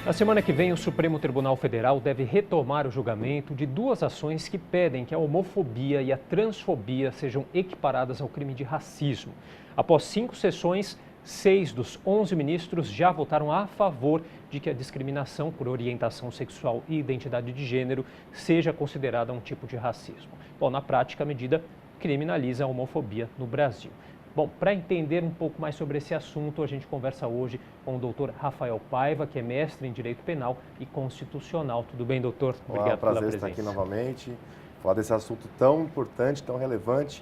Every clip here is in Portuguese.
Na semana que vem, o Supremo Tribunal Federal deve retomar o julgamento de duas ações que pedem que a homofobia e a transfobia sejam equiparadas ao crime de racismo. Após 5 sessões, 6 dos 11 ministros já votaram a favor de que a discriminação por orientação sexual e identidade de gênero seja considerada um tipo de racismo. Bom, na prática, a medida criminaliza a homofobia no Brasil. Bom, para entender um pouco mais sobre esse assunto, a gente conversa hoje com o doutor Rafael Paiva, que é mestre em Direito Penal e Constitucional. Tudo bem, doutor? Obrigado pela presença. Estar aqui novamente, falar desse assunto tão importante, tão relevante,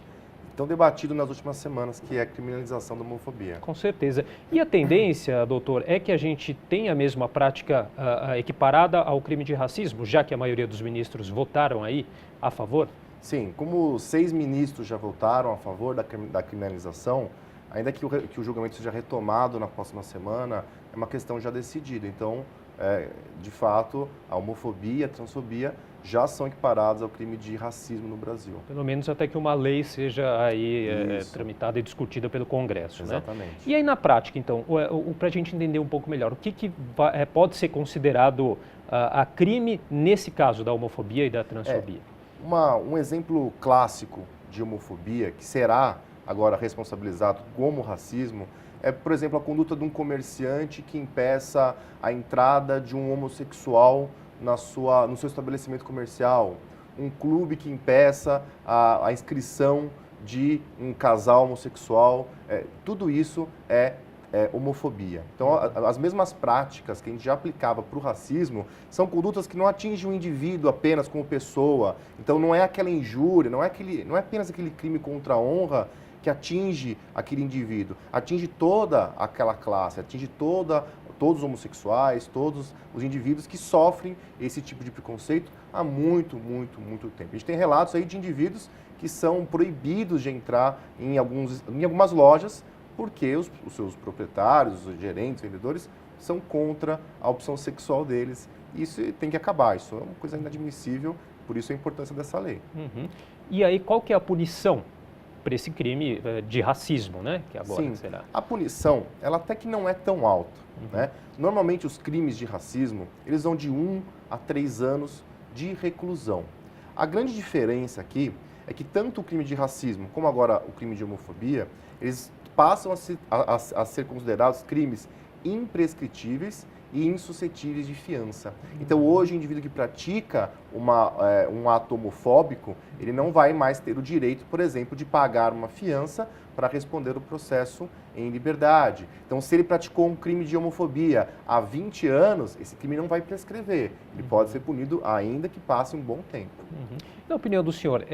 tão debatido nas últimas semanas, que é a criminalização da homofobia. Com certeza. E a tendência, doutor, é que a gente tenha mesmo a prática equiparada ao crime de racismo, já que a maioria dos ministros votaram aí a favor? Sim, como 6 ministros já votaram a favor da criminalização, ainda que o julgamento seja retomado na próxima semana, é uma questão já decidida. Então, de fato, a homofobia e a transfobia já são equiparadas ao crime de racismo no Brasil. Pelo menos até que uma lei seja aí tramitada e discutida pelo Congresso, Exatamente. Né? E aí na prática, então, para a gente entender um pouco melhor, o que pode ser considerado a crime nesse caso da homofobia e da transfobia? Um exemplo clássico de homofobia, que será agora responsabilizado como racismo, é, por exemplo, a conduta de um comerciante que impeça a entrada de um homossexual no seu estabelecimento comercial, um clube que impeça a inscrição de um casal homossexual. Tudo isso é homofobia. Então, as mesmas práticas que a gente já aplicava para o racismo são condutas que não atingem o indivíduo apenas como pessoa. Então, não é aquela injúria, não é apenas aquele crime contra a honra que atinge aquele indivíduo. Atinge toda aquela classe, atinge todos os homossexuais, todos os indivíduos que sofrem esse tipo de preconceito há muito, muito, muito tempo. A gente tem relatos aí de indivíduos que são proibidos de entrar em algumas lojas porque os seus proprietários, os gerentes, vendedores, são contra a opção sexual deles. Isso tem que acabar, isso é uma coisa inadmissível, por isso a importância dessa lei. Uhum. E aí, qual que é a punição para esse crime de racismo, né? Que agora Sim, será? A punição, ela até que não é tão alta, né? Normalmente os crimes de racismo, eles vão de 1 a 3 anos de reclusão. A grande diferença aqui é que tanto o crime de racismo como agora o crime de homofobia, eles passam a ser considerados crimes imprescritíveis e insuscetíveis de fiança. Então, hoje, o indivíduo que pratica um ato homofóbico, ele não vai mais ter o direito, por exemplo, de pagar uma fiança para responder o processo em liberdade. Então, se ele praticou um crime de homofobia há 20 anos, esse crime não vai prescrever. Ele pode ser punido ainda que passe um bom tempo. Na opinião do senhor,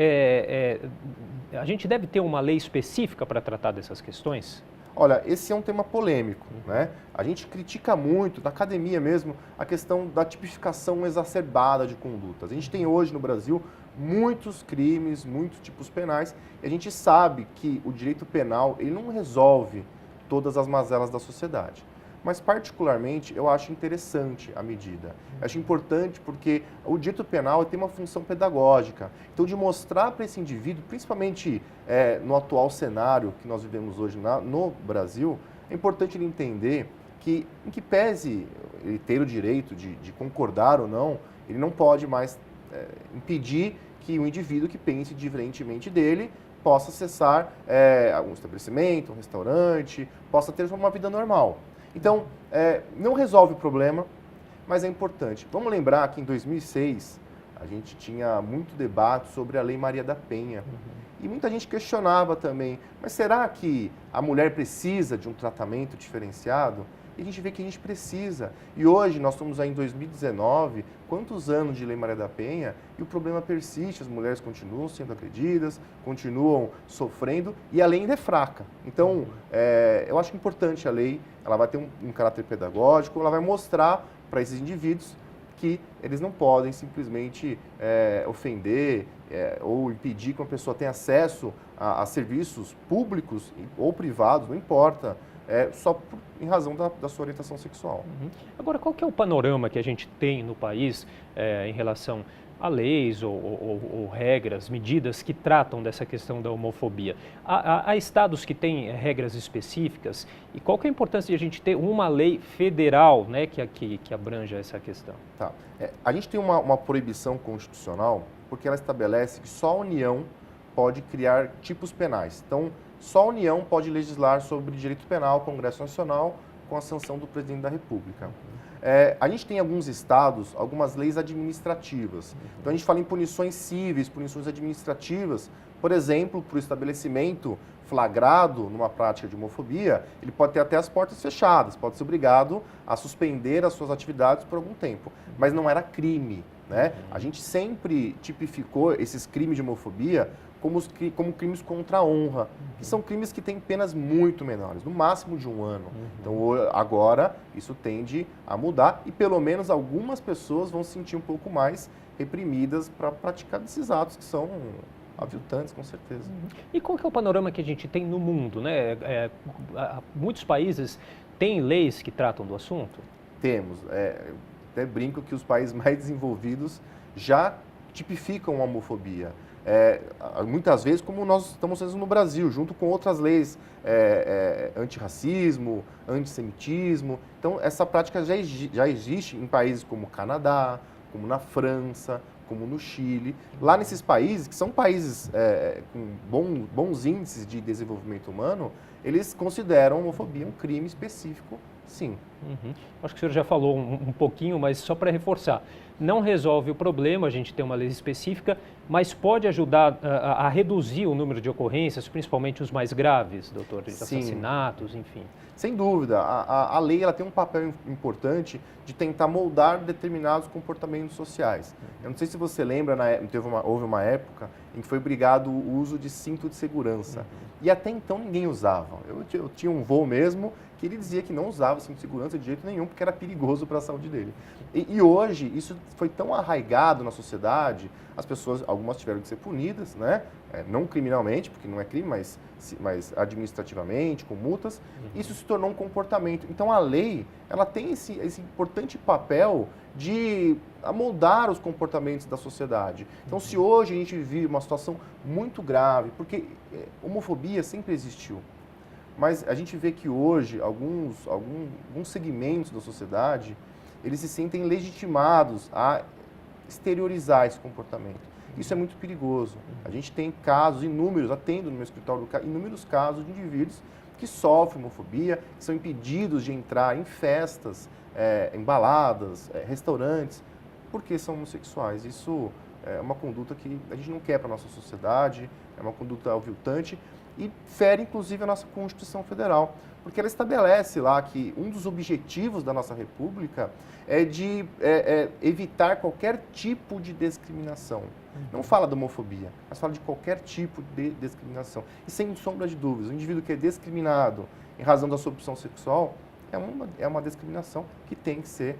a gente deve ter uma lei específica para tratar dessas questões? Olha, esse é um tema polêmico, né? A gente critica muito, na academia mesmo, a questão da tipificação exacerbada de condutas. A gente tem hoje no Brasil muitos crimes, muitos tipos penais, e a gente sabe que o direito penal, ele não resolve todas as mazelas da sociedade. Mas, particularmente, eu acho interessante a medida. Eu acho importante porque o direito penal tem uma função pedagógica. Então, de mostrar para esse indivíduo, principalmente no atual cenário que nós vivemos hoje no Brasil, é importante ele entender que, em que pese ele ter o direito de concordar ou não, ele não pode mais impedir que o indivíduo que pense diferentemente dele possa acessar um estabelecimento, um restaurante, possa ter uma vida normal. Então, não resolve o problema, mas é importante. Vamos lembrar que em 2006, a gente tinha muito debate sobre a Lei Maria da Penha. E muita gente questionava também, mas será que a mulher precisa de um tratamento diferenciado? E a gente vê que a gente precisa. E hoje, nós estamos aí em 2019, quantos anos de Lei Maria da Penha, e o problema persiste, as mulheres continuam sendo agredidas, continuam sofrendo, e a lei ainda é fraca. Então, eu acho importante a lei, ela vai ter um caráter pedagógico, ela vai mostrar para esses indivíduos que eles não podem simplesmente ofender ou impedir que uma pessoa tenha acesso a serviços públicos ou privados, não importa, só em razão da sua orientação sexual. Agora, qual que é o panorama que a gente tem no país em relação a leis ou regras, medidas que tratam dessa questão da homofobia. Há estados que têm regras específicas e qual que é a importância de a gente ter uma lei federal, né, que abranja essa questão? Tá. A gente tem uma proibição constitucional porque ela estabelece que só a União pode criar tipos penais. Então, só a União pode legislar sobre direito penal, Congresso Nacional, com a sanção do presidente da República. A gente tem em alguns estados algumas leis administrativas. Então, a gente fala em punições cíveis, punições administrativas. Por exemplo, para o estabelecimento flagrado numa prática de homofobia, ele pode ter até as portas fechadas, pode ser obrigado a suspender as suas atividades por algum tempo. Mas não era crime, né? A gente sempre tipificou esses crimes de homofobia como crimes contra a honra, que são crimes que têm penas muito menores, no máximo de 1 ano. Então, agora, isso tende a mudar e, pelo menos, algumas pessoas vão se sentir um pouco mais reprimidas para praticar esses atos que são aviltantes, com certeza. E qual que é o panorama que a gente tem no mundo, né? Muitos países têm leis que tratam do assunto? Temos. Até brinco que os países mais desenvolvidos já tipificam a homofobia. Muitas vezes, como nós estamos fazendo no Brasil, junto com outras leis, antirracismo, antissemitismo. Então, essa prática já existe em países como o Canadá, como na França, como no Chile. Lá nesses países, que são países com bons índices de desenvolvimento humano, eles consideram a homofobia um crime específico, sim. Acho que o senhor já falou um pouquinho, mas só para reforçar. Não resolve o problema, a gente tem uma lei específica, mas pode ajudar a reduzir o número de ocorrências, principalmente os mais graves, doutor, de assassinatos, enfim. Sem dúvida, a lei ela tem um papel importante de tentar moldar determinados comportamentos sociais. Eu não sei se você lembra, houve uma época em que foi obrigado o uso de cinto de segurança. E até então ninguém usava. Eu tinha um voo mesmo que ele dizia que não usava cinto de segurança de jeito nenhum porque era perigoso para a saúde dele. E hoje isso foi tão arraigado na sociedade, as pessoas, algumas tiveram que ser punidas, né? Não criminalmente, porque não é crime, mas administrativamente, com multas. Isso se tornou um comportamento. Então a lei, ela tem esse importante papel de amoldar os comportamentos da sociedade. Então, se hoje a gente vive uma situação muito grave, porque homofobia sempre existiu, mas a gente vê que hoje alguns segmentos da sociedade, eles se sentem legitimados a exteriorizar esse comportamento. Isso é muito perigoso. A gente tem casos inúmeros, atendo no meu escritório, inúmeros casos de indivíduos que sofrem homofobia, que são impedidos de entrar em festas, em baladas, restaurantes, porque são homossexuais. Isso é uma conduta que a gente não quer para a nossa sociedade, é uma conduta aviltante e fere, inclusive, a nossa Constituição Federal, porque ela estabelece lá que um dos objetivos da nossa República é de evitar qualquer tipo de discriminação. Não fala da homofobia, mas fala de qualquer tipo de discriminação. E sem sombra de dúvidas, o indivíduo que é discriminado em razão da sua opção sexual é uma discriminação que tem que ser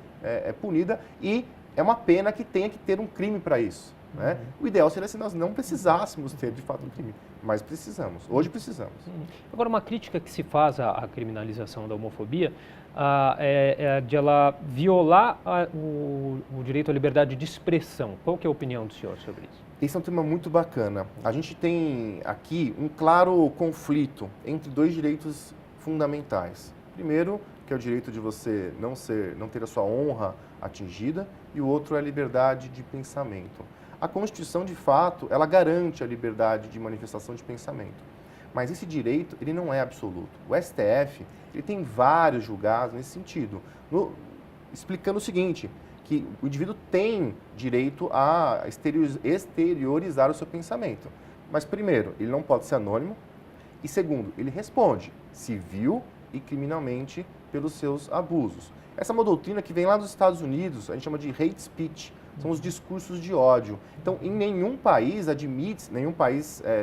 punida e é uma pena que tenha que ter um crime para isso. Né? O ideal seria se nós não precisássemos ter, de fato, um crime, mas precisamos. Hoje precisamos. Agora, uma crítica que se faz à criminalização da homofobia é de ela violar o direito à liberdade de expressão. Qual que é a opinião do senhor sobre isso? Esse é um tema muito bacana. A gente tem aqui um claro conflito entre dois direitos fundamentais. Primeiro, que é o direito de você não ter a sua honra atingida, e o outro é a liberdade de pensamento. A Constituição, de fato, ela garante a liberdade de manifestação de pensamento. Mas esse direito, ele não é absoluto. O STF, ele tem vários julgados nesse sentido, explicando o seguinte, que o indivíduo tem direito a exteriorizar o seu pensamento. Mas, primeiro, ele não pode ser anônimo, e segundo, ele responde civil e criminalmente pelos seus abusos. Essa é uma doutrina que vem lá dos Estados Unidos, a gente chama de hate speech, são os discursos de ódio. Então, em nenhum país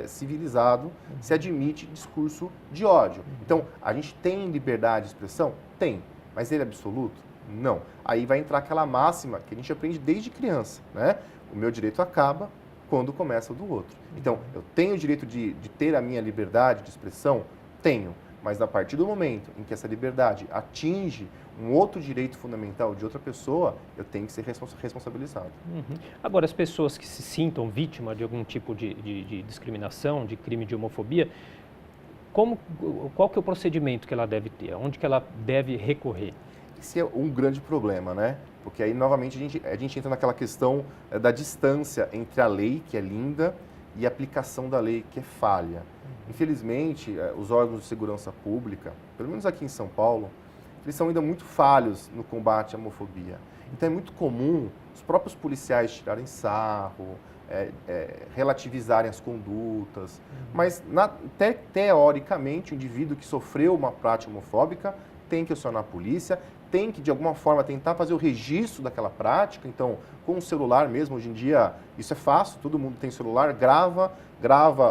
civilizado se admite discurso de ódio. Então, a gente tem liberdade de expressão? Tem. Mas ele é absoluto? Não. Aí vai entrar aquela máxima que a gente aprende desde criança, né? O meu direito acaba quando começa o do outro. Então, eu tenho o direito de ter a minha liberdade de expressão? Tenho. Mas a partir do momento em que essa liberdade atinge um outro direito fundamental de outra pessoa, eu tenho que ser responsabilizado. Agora, as pessoas que se sintam vítimas de algum tipo de discriminação, de crime de homofobia, qual que é o procedimento que ela deve ter? Onde que ela deve recorrer? Esse é um grande problema, né? Porque aí, novamente, a gente entra naquela questão da distância entre a lei, que é linda, e a aplicação da lei, que é falha. Infelizmente, os órgãos de segurança pública, pelo menos aqui em São Paulo, eles são ainda muito falhos no combate à homofobia. Então, é muito comum os próprios policiais tirarem sarro, relativizarem as condutas, mas teoricamente o indivíduo que sofreu uma prática homofóbica tem que acionar a polícia, tem que de alguma forma tentar fazer o registro daquela prática. Então, com o celular mesmo, hoje em dia isso é fácil, todo mundo tem celular, grava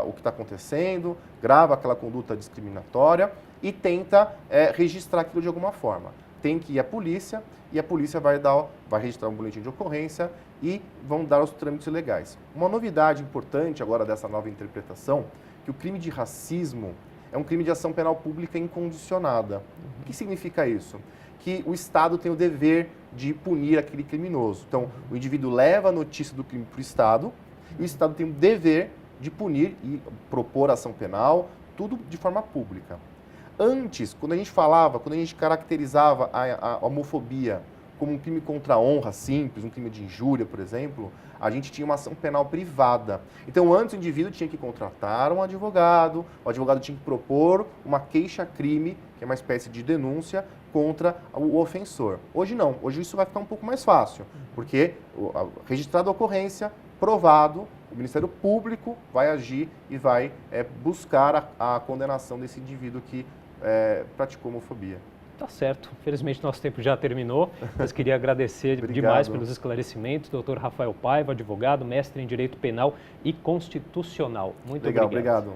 o que está acontecendo, grava aquela conduta discriminatória e tenta registrar aquilo de alguma forma. Tem que ir à polícia e a polícia vai registrar um boletim de ocorrência e vão dar os trâmites legais. Uma novidade importante agora dessa nova interpretação, que o crime de racismo é um crime de ação penal pública incondicionada. O que significa isso? Que o Estado tem o dever de punir aquele criminoso. Então, o indivíduo leva a notícia do crime para o Estado e o Estado tem o dever de punir e propor ação penal, tudo de forma pública. Antes, quando a gente caracterizava a homofobia como um crime contra a honra simples, um crime de injúria, por exemplo, a gente tinha uma ação penal privada. Então, antes o indivíduo tinha que contratar um advogado, o advogado tinha que propor uma queixa-crime, que é uma espécie de denúncia, contra o ofensor. Hoje não, hoje isso vai ficar um pouco mais fácil, porque registrada a ocorrência, provado, o Ministério Público vai agir e vai buscar a condenação desse indivíduo que praticou homofobia. Tá certo. Infelizmente, nosso tempo já terminou, mas queria agradecer demais pelos esclarecimentos. Dr. Rafael Paiva, advogado, mestre em Direito Penal e Constitucional. Muito obrigado. Obrigado.